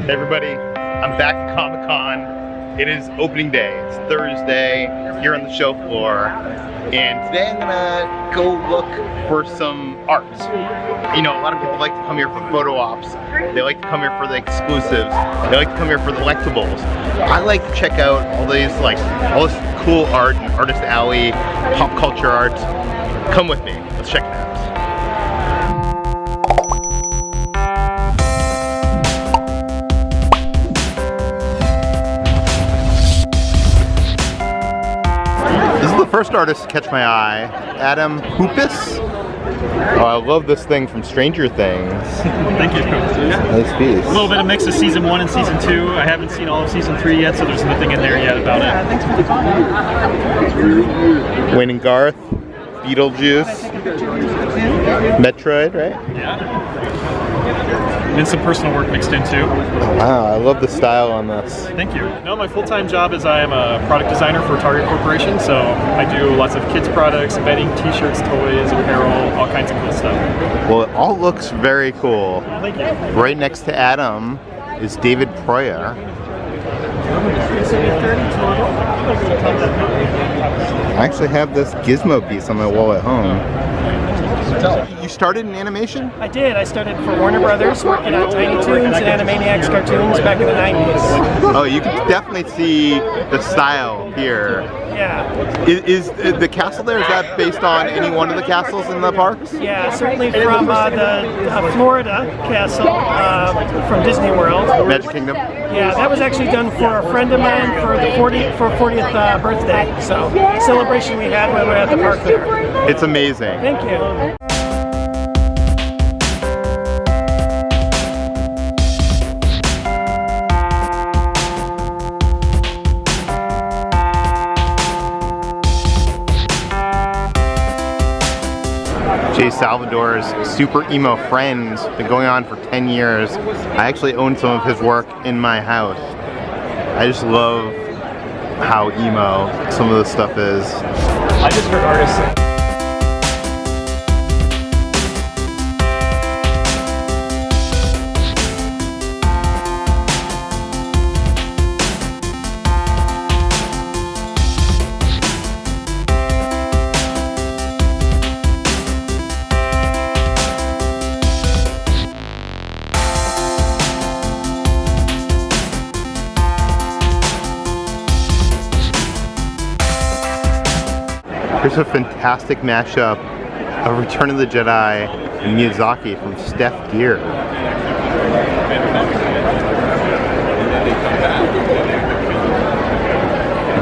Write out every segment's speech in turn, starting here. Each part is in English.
Hey everybody, I'm back at Comic-Con. It is opening day. It's Thursday here on the show floor. And today I'm gonna go look for some art. You know, a lot of people like to come here for photo ops. They like to come here for the exclusives. They like to come here for the collectibles. I like to check out all these, like, all this cool art and artist alley, pop culture art. Come with me, let's check it out. First artist to catch my eye, Adam Hoopus. Oh, I love this thing from Stranger Things. Thank you. Nice piece. A little bit of mix of season 1 and season 2. I haven't seen all of season 3 yet, so there's nothing in there yet about it. Wayne and Garth, Beetlejuice, Metroid, right? Yeah. And some personal work mixed in too. Wow, I love the style on this. Thank you. No, my full-time job is I am a product designer for Target Corporation, so I do lots of kids products, bedding, t-shirts, toys, apparel, all kinds of cool stuff. Well, it all looks very cool. Thank you. Right next to Adam is David Pryor. I actually have this Gizmo piece on my wall at home. You started in animation? I did. I started for Warner Brothers, working on Tiny Toons and Animaniacs cartoons back in the 90s. Oh, you can definitely see the style here. Yeah. Is the castle there, is that based on any one of the castles in the parks? Yeah, certainly from the Florida castle from Disney World. Magic Kingdom? Yeah, that was actually done for a friend of mine for the 40th birthday. So, celebration we had when we were at the park there. It's amazing. Thank you. JSalvador's Super Emo Friends, been going on for 10 years. I actually own some of his work in my house. I just love how emo some of this stuff is. I just heard artists say Here's a fantastic mashup of Return of the Jedi and Miyazaki from Steph Dere.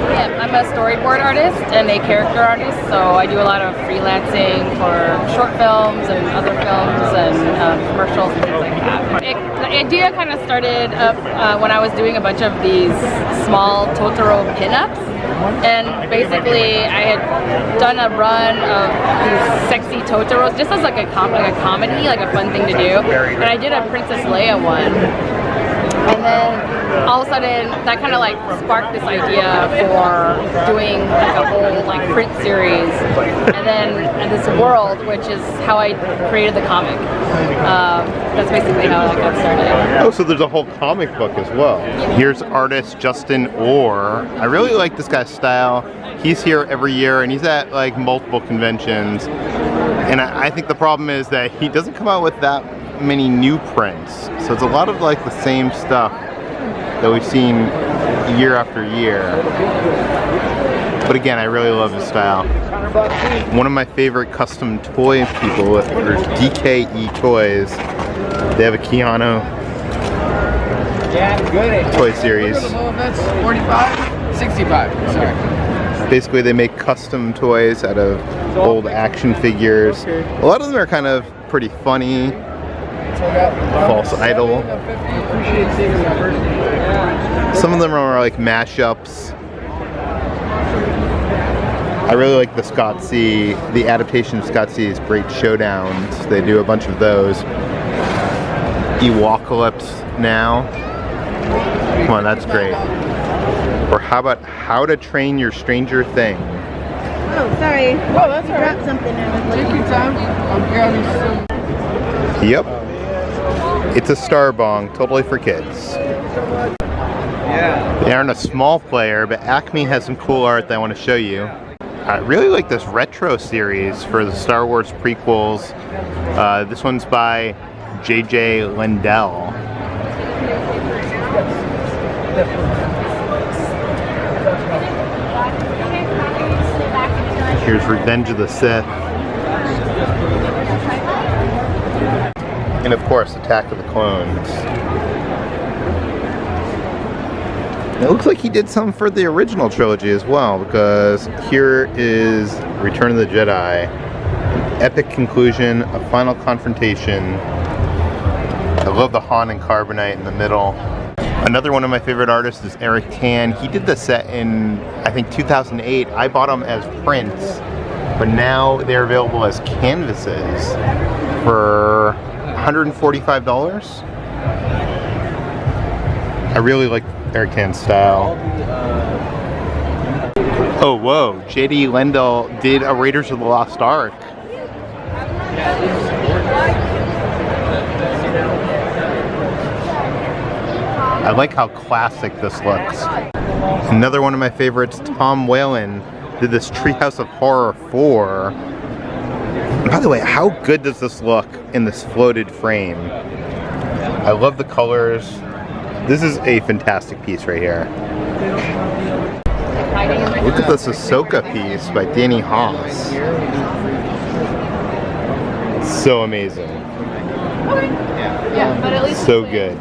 Yeah, I'm a storyboard artist and a character artist, so I do a lot of freelancing for short films and other films and commercials and things like that. The idea kind of started up when I was doing a bunch of these small Totoro pinups. And basically, I had done a run of these sexy Totoros just as like a comedy, like a fun thing to do. And I did a Princess Leia one. And then all of a sudden, that kind of like sparked this idea for doing like a whole like print series. And then this world, which is how I created the comic. That's basically how that got started. Oh, so there's a whole comic book as well. Here's artist Justin Orr. I really like this guy's style. He's here every year and he's at like multiple conventions. And I think the problem is that he doesn't come out with that many new prints. So it's a lot of like the same stuff that we've seen year after year. But again, I really love his style. One of my favorite custom toy people is DKE Toys. They have a Keanu toy series. 45? 65, sorry. Basically, they make custom toys out of old action figures. A lot of them are kind of pretty funny. False Idol. Some of them are like mashups. I really like the Scott C, the adaptation of Scott C's Great Showdowns. They do a bunch of those. Ewocalypse now. Come on, that's great. Or how about How to Train Your Stranger Thing? Oh, sorry. Oh, that's all right. Dropped something in Take your time. I'm grabbing some. Yep. It's a star bong, totally for kids. They aren't a small player, but Acme has some cool art that I want to show you. I really like this retro series for the Star Wars prequels. This one's by J.J. Lindell. Here's Revenge of the Sith. And of course, Attack of the Clones. It looks like he did some for the original trilogy as well, because here is Return of the Jedi. Epic conclusion, a final confrontation. I love the Han and Carbonite in the middle. Another one of my favorite artists is Eric Tan. He did the set in, I think, 2008. I bought them as prints, but now they're available as canvases for $145. I really like Eric Tan's style. Oh, whoa. J.D. Lindell did a Raiders of the Lost Ark. I like how classic this looks. Another one of my favorites, Tom Whalen, did this Treehouse of Horror 4. And by the way, how good does this look in this floated frame? I love the colors. This is a fantastic piece right here. Look at this Ahsoka piece by Danny Haas. So amazing. So good.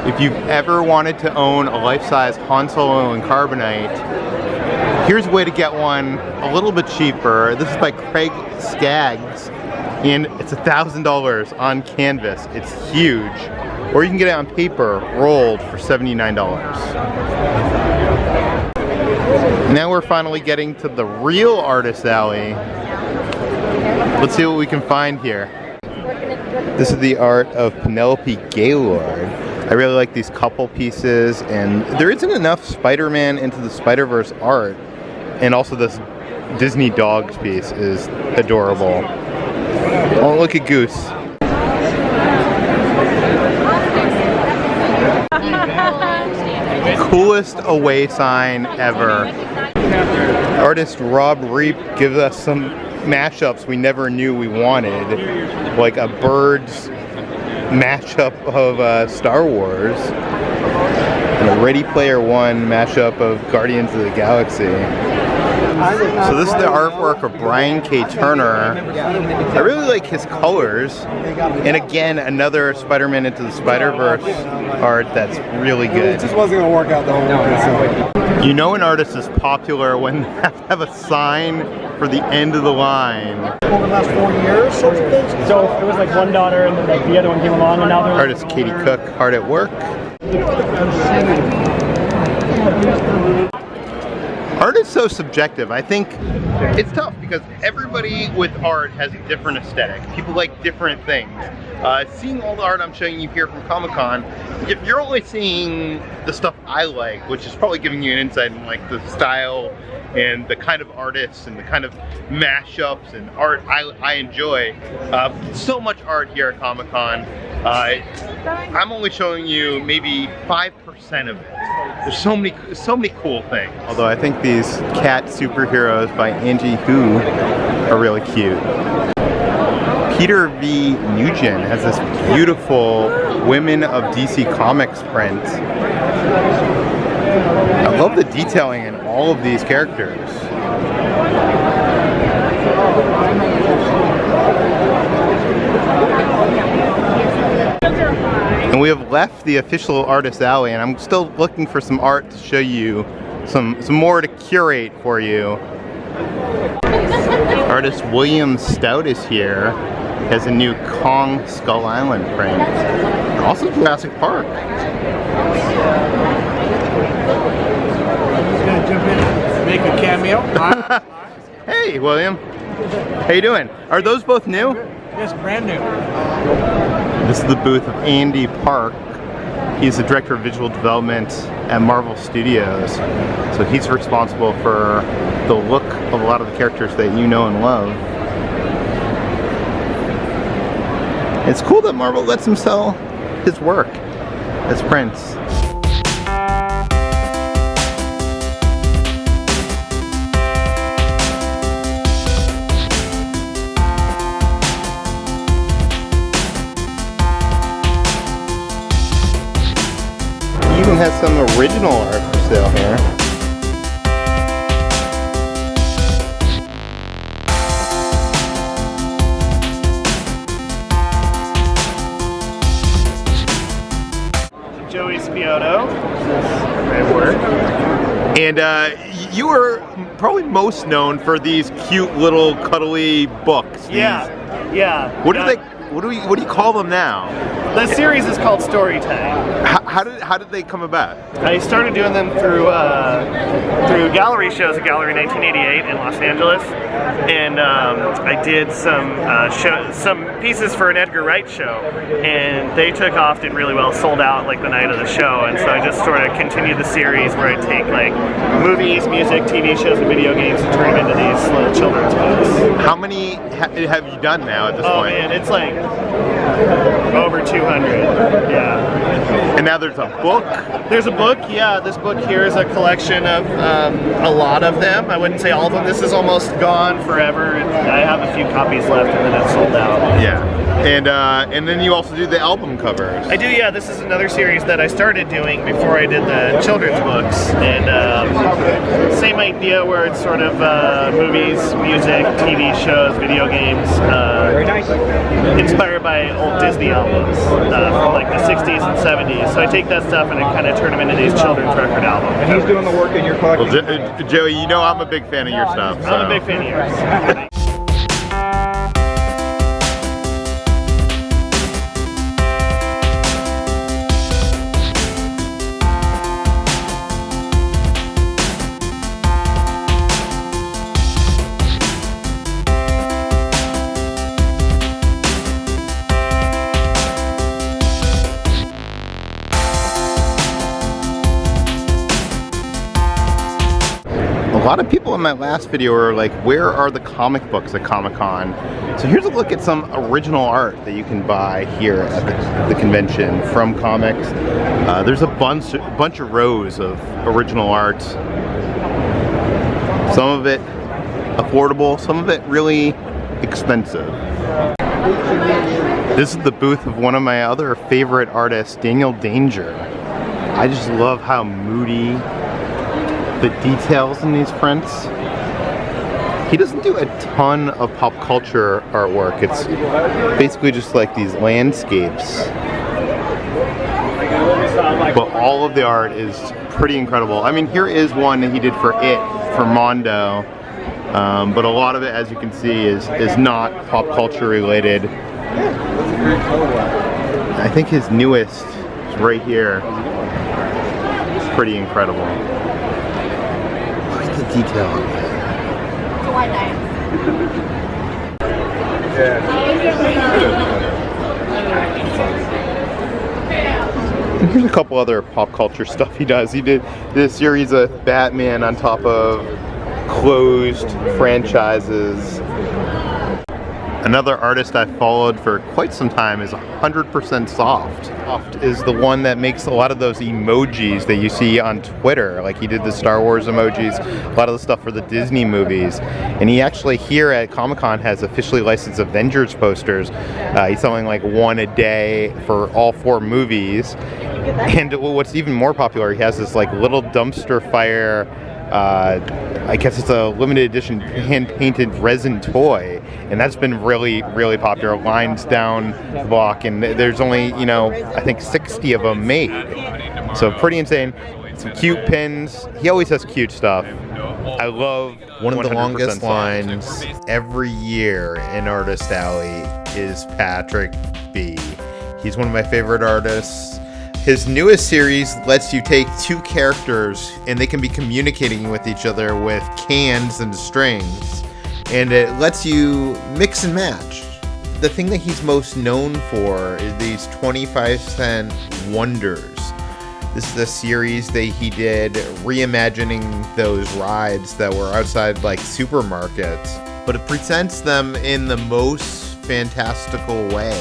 If you've ever wanted to own a life-size Han Solo and Carbonite, here's a way to get one a little bit cheaper. This is by Craig Skaggs, and it's $1,000 on canvas. It's huge. Or you can get it on paper, rolled, for $79. Now we're finally getting to the real artist alley. Let's see what we can find here. This is the art of Penelope Gaylord. I really like these couple pieces, and there isn't enough Spider-Man Into the Spider-Verse art, and also this Disney Dogs piece is adorable. Oh, look at Goose. Coolest away sign ever. Artist Rob Reap gives us some mashups we never knew we wanted, like a Birds mashup of Star Wars and a Ready Player One mashup of Guardians of the Galaxy. So this is the artwork of Brian K. Turner. I really like his colors, and again, another Spider-Man Into the Spider-Verse art that's really good. It just wasn't going to work out the whole way. You know an artist is popular when they have a sign for the end of the line. Over the last 4 years, sorts of things. So it was like one daughter, and then like the other one came along, and now they're... Artist Katie Cook, hard at work. Art is so subjective. I think it's tough because everybody with art has a different aesthetic. People like different things. Seeing all the art I'm showing you here from Comic-Con, you're only seeing the stuff I like, which is probably giving you an insight in like the style and the kind of artists and the kind of mashups and art I enjoy. So much art here at Comic-Con. I'm only showing you maybe 5% of it. There's so many cool things. Although I think these cat superheroes by Angie Hu are really cute. Peter V. Nugent has this beautiful Women of DC Comics print. I love the detailing in all of these characters. And we have left the official artist alley, and I'm still looking for some art to show you, some more to curate for you. Artist William Stout is here. He has a new Kong Skull Island print. Also Jurassic Park. Make a cameo. Hey, William. How you doing? Are those both new? Yes, brand new. This is the booth of Andy Park. He's the director of visual development at Marvel Studios. So he's responsible for the look of a lot of the characters that you know and love. It's cool that Marvel lets him sell his work as prints. He even has some original art for sale here. Great work. And you are probably most known for these cute little cuddly books. Yeah. What do you call them now? The series is called Storytime. How did they come about? I started doing them through gallery shows at Gallery 1988 in Los Angeles, and I did some pieces for an Edgar Wright show, and they took off, did really well, sold out like the night of the show, and so I just sort of continued the series where I take like movies, music, TV shows, and video games and turn them into these little children's books. How many have you done now at this point? Oh man, it's like over 200, yeah. And now there's a book? There's a book, yeah. This book here is a collection of a lot of them. I wouldn't say all of them. This is almost gone forever. I have a few copies left and then it's sold out. Yeah. And then you also do the album covers. I do, yeah. This is another series that I started doing before I did the children's books. And same idea where it's sort of movies, music, TV shows, video games. Inspired by old Disney albums from like the 60s and 70s. So I take that stuff and I kind of turn them into these children's record albums. And he's doing the work in your collection. Well, Joey, you know I'm a big fan of your stuff. So. I'm a big fan of yours. A lot of people in my last video were like, where are the comic books at Comic-Con? So here's a look at some original art that you can buy here at the convention from comics. There's a bunch of rows of original art. Some of it affordable, some of it really expensive. This is the booth of one of my other favorite artists, Daniel Danger. I just love how moody the details in these prints. He doesn't do a ton of pop culture artwork. It's basically just like these landscapes. But all of the art is pretty incredible. I mean, here is one that he did for Mondo. But a lot of it, as you can see, is not pop culture related. I think his newest is right here. It's pretty incredible. Look at the detail. It's a white knife. And here's a couple other pop culture stuff he does. He did this series of Batman on top of closed franchises. Another artist I followed for quite some time is 100% Soft. Soft is the one that makes a lot of those emojis that you see on Twitter. Like he did the Star Wars emojis, a lot of the stuff for the Disney movies. And he actually here at Comic-Con has officially licensed Avengers posters. He's selling like one a day for all 4 movies. And what's even more popular, he has this like little dumpster fire, I guess it's a limited edition hand-painted resin toy, and that's been really, really popular. Lines down the block, and there's only, you know, I think 60 of them made. So pretty insane. Some cute pins. He always has cute stuff. I love one of the longest lines every year in Artist Alley is Patrick B. He's one of my favorite artists. His newest series lets you take 2 characters and they can be communicating with each other with cans and strings, and it lets you mix and match. The thing that he's most known for is these 25-cent wonders. This is a series that he did reimagining those rides that were outside like supermarkets, but it presents them in the most fantastical way.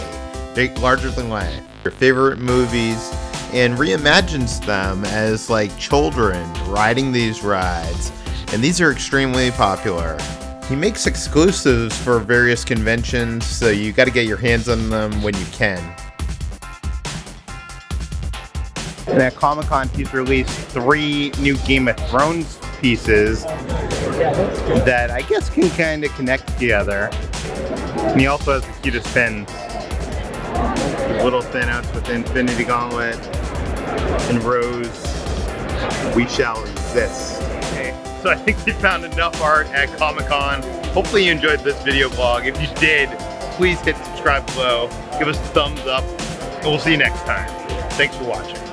larger than life, your favorite movies, and reimagines them as like children riding these rides. And these are extremely popular. He makes exclusives for various conventions, so you got to get your hands on them when you can. And at Comic-Con, he's released 3 new Game of Thrones pieces that I guess can kind of connect together. And he also has the cutest pins. Little Thanos with the Infinity Gauntlet and Rose, we shall resist. Okay. So I think we found enough art at Comic-Con. Hopefully you enjoyed this video vlog. If you did, please hit subscribe below, give us a thumbs up, and we'll see you next time. Thanks for watching.